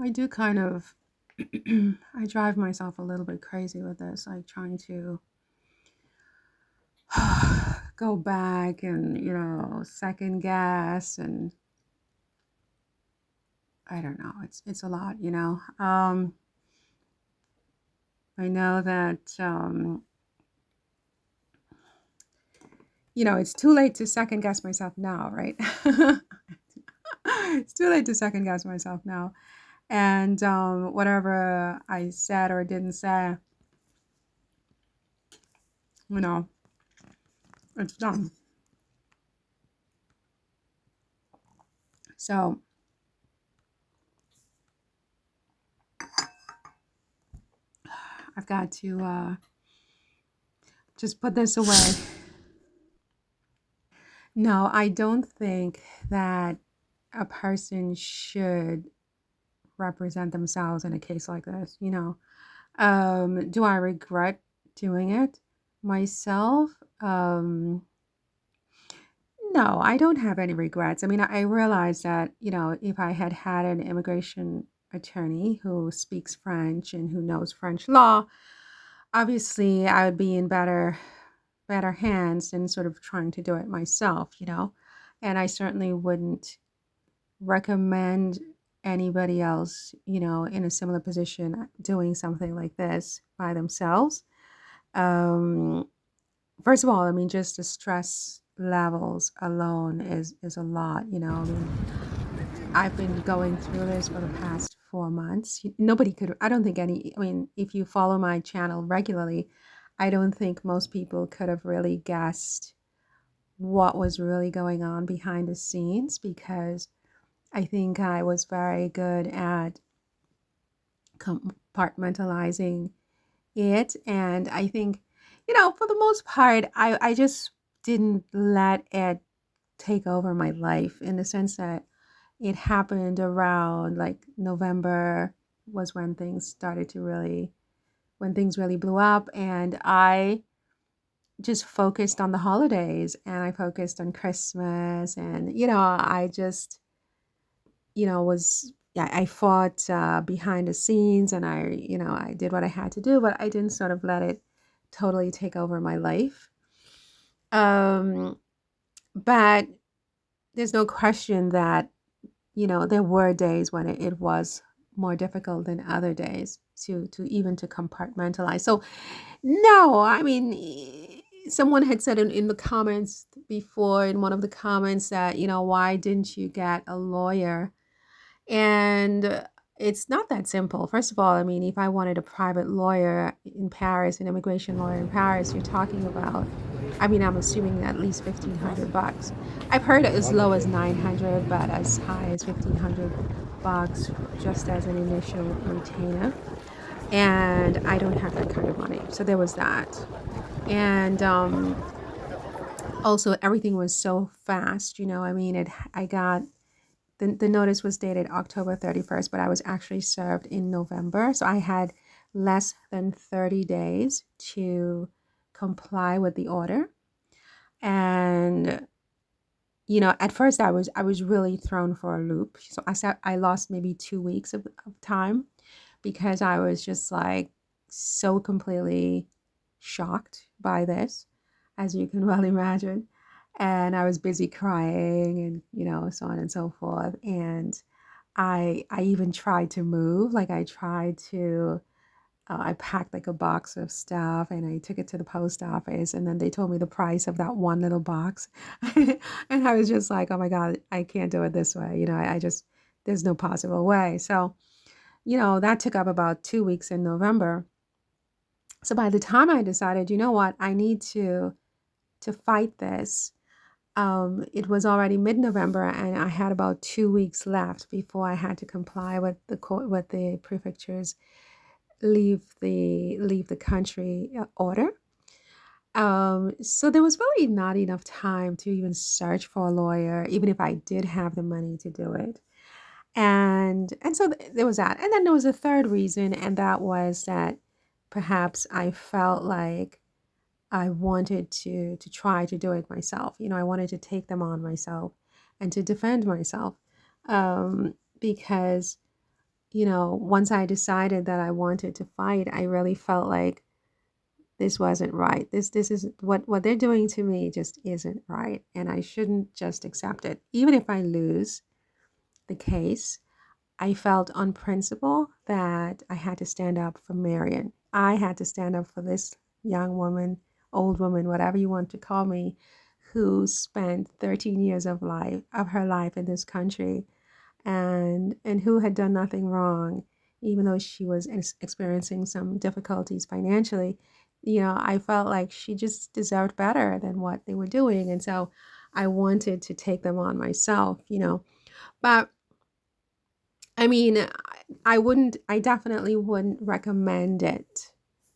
I do kind of, I drive myself a little bit crazy with this, like trying to go back and, second guess. And I don't know, it's a lot. I know that, it's too late to second guess myself now, right? It's too late to second guess myself now. And whatever I said or didn't say, you know, it's done. So I've got to just put this away. No, I don't think that a person should represent themselves in a case like this. Do I regret doing it myself? No, I don't have any regrets. I mean, I realize that, if I had had an immigration attorney who speaks French and who knows French law, obviously I would be in better hands than sort of trying to do it myself. And I certainly wouldn't recommend anybody else, in a similar position doing something like this by themselves. Um, First of all, I mean, just the stress levels alone is a lot. I mean, I've been going through this for the past 4 months. Nobody could, I don't think I mean, if you follow my channel regularly, I don't think most people could have really guessed what was really going on behind the scenes, because I think I was very good at compartmentalizing it. And I think, for the most part, I just didn't let it take over my life, in the sense that it happened around like November was when things really blew up. And I just focused on the holidays, and I focused on Christmas. And, I just, was, yeah, I fought behind the scenes, and I did what I had to do, but I didn't sort of let it totally take over my life. Um, but there's no question that, there were days when it was more difficult than other days to compartmentalize. So no, I mean, someone had said in the comments before, in one of the comments, that, why didn't you get a lawyer? And it's not that simple. First of all, I mean, if I wanted a private lawyer in Paris, an immigration lawyer in Paris, you're talking about, I mean, I'm assuming at least $1,500. I've heard as low as 900, but as high as $1,500 just as an initial retainer. And I don't have that kind of money. So there was that. And also everything was so fast. I mean, I got the notice was dated October 31st, but I was actually served in November. So I had less than 30 days to comply with the order. And, at first I was really thrown for a loop. So I lost maybe 2 weeks of time, because I was just like so completely shocked by this, as you can well imagine. And I was busy crying, and, so on and so forth. And I even tried to move. Like I packed like a box of stuff, and I took it to the post office, and then they told me the price of that one little box. And I was just like, oh my God, I can't do it this way. I just, there's no possible way. So, that took up about 2 weeks in November. So by the time I decided, you know what, I need to fight this, it was already mid-November, and I had about 2 weeks left before I had to comply with the prefecture's leave the country order. So there was really not enough time to even search for a lawyer, even if I did have the money to do it. And so there was that. And then there was a third reason, and that was that perhaps I felt like I wanted to try to do it myself. I wanted to take them on myself and to defend myself, because once I decided that I wanted to fight, I really felt like this wasn't right. This is what they're doing to me just isn't right, and I shouldn't just accept it. Even if I lose the case, I felt on principle that I had to stand up for Marion. I had to stand up for this young woman, old woman, whatever you want to call me, who spent 13 years of her life in this country, and who had done nothing wrong, even though she was experiencing some difficulties financially. I felt like she just deserved better than what they were doing, and so I wanted to take them on myself. But I mean, I definitely wouldn't recommend it.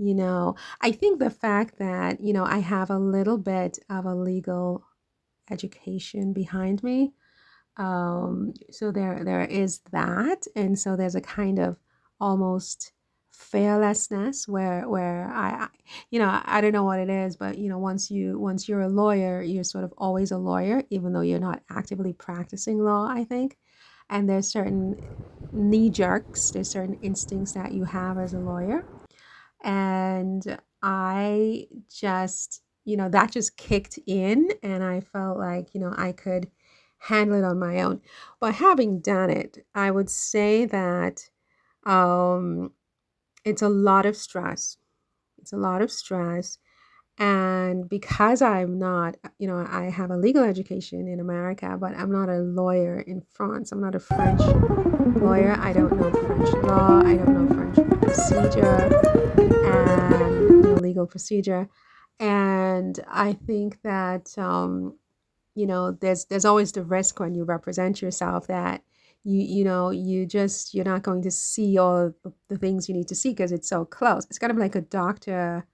I think the fact that, I have a little bit of a legal education behind me. So there is that. And so there's a kind of almost fearlessness where I don't know what it is, but once you're a lawyer, you're sort of always a lawyer, even though you're not actively practicing law, I think. And there's certain knee jerks, there's certain instincts that you have as a lawyer. And I just, that just kicked in, and I felt like, I could handle it on my own. But having done it, I would say that um, it's a lot of stress. It's a lot of stress. And because I'm not, I have a legal education in America, but I'm not a lawyer in France. I'm not a French lawyer. I don't know French law. I don't know French procedure and legal procedure. And I think that there's always the risk when you represent yourself that you're not going to see all the things you need to see because it's so close. It's kind of like a doctor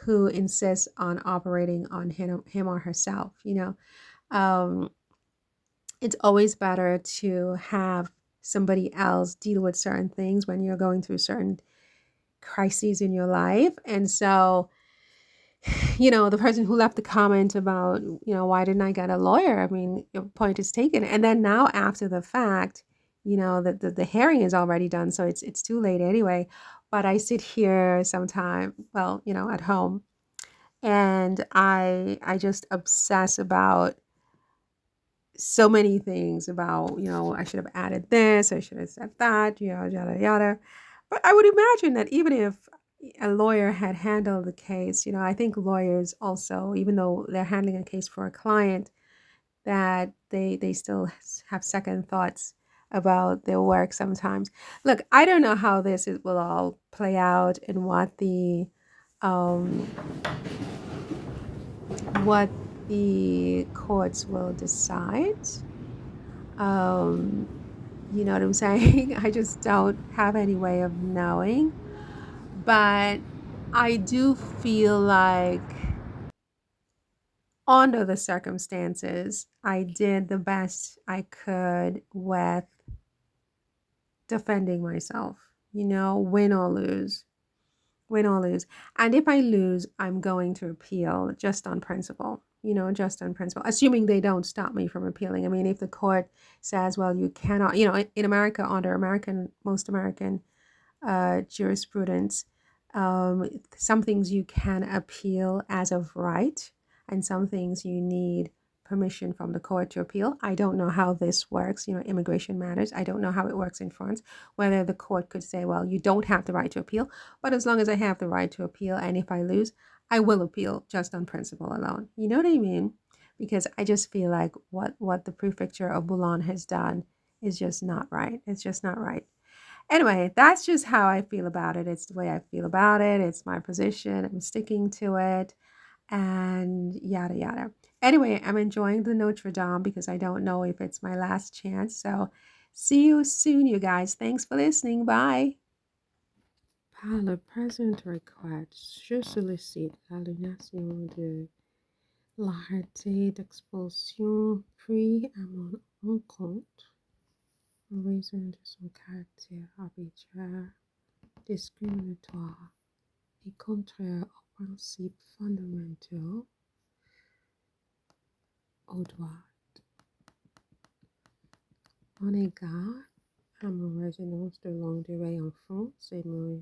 who insists on operating on him or herself. Um, it's always better to have somebody else deal with certain things when you're going through certain crises in your life. And so, the person who left the comment about, why didn't I get a lawyer? I mean, your point is taken. And then now after the fact, the hearing is already done, so it's too late anyway. But I sit here sometime, well, at home, and I just obsess about so many things about, I should have added this, I should have said that, yada yada. But I would imagine that even if a lawyer had handled the case, I think lawyers also, even though they're handling a case for a client, that they still have second thoughts about their work sometimes. Look, I don't know how will all play out and um, what the courts will decide. Um, you know what I'm saying? I just don't have any way of knowing. But I do feel like, under the circumstances, I did the best I could with defending myself, win or lose. Win or lose. And if I lose, I'm going to appeal just on principle, just on principle, assuming they don't stop me from appealing. I mean, if the court says, well, you cannot, in America, under most American jurisprudence, some things you can appeal as of right, and some things you need permission from the court to appeal. I don't know how this works, immigration matters. I don't know how it works in France, whether the court could say, well, you don't have the right to appeal, but as long as I have the right to appeal, and if I lose, I will appeal just on principle alone. You know what I mean? Because I just feel like what the prefecture of Boulogne has done is just not right. It's just not right. Anyway, that's just how I feel about it. It's the way I feel about it. It's my position. I'm sticking to it, and yada yada. Anyway, I'm enjoying the Notre Dame because I don't know if it's my last chance. So see you soon, you guys. Thanks for listening. Bye. Par le présent request, je sollicite l'annulation de l'arrêté d'expulsion pris à mon encontre en raison de son caractère arbitraire, discriminatoire et contraire aux principes fondamentaux, aux droits en égard à mon résidence de longue durée en France et mes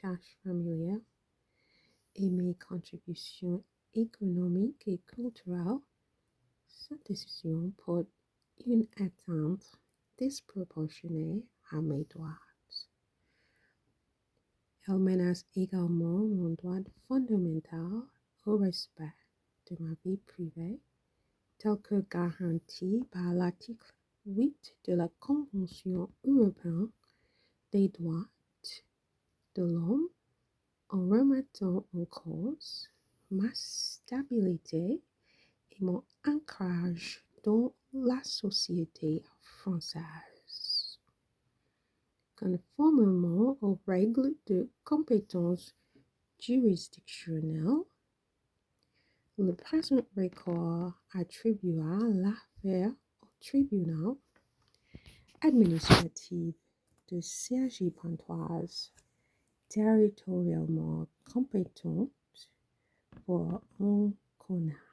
tâches familiales et mes contributions économiques et culturelles, cette décision porte une atteinte disproportionnée à mes droits. Elle menace également mon droit fondamental au respect de ma vie privée, tel que garanti par l'article 8 de la Convention européenne des droits de l'homme, en remettant en cause ma stabilité et mon ancrage dans la société française. Conformément aux règles de compétence juridictionnelle, le présent recours attribuera l'affaire au tribunal administratif de Cergy-Pontoise, territorialement compétent pour en connaître.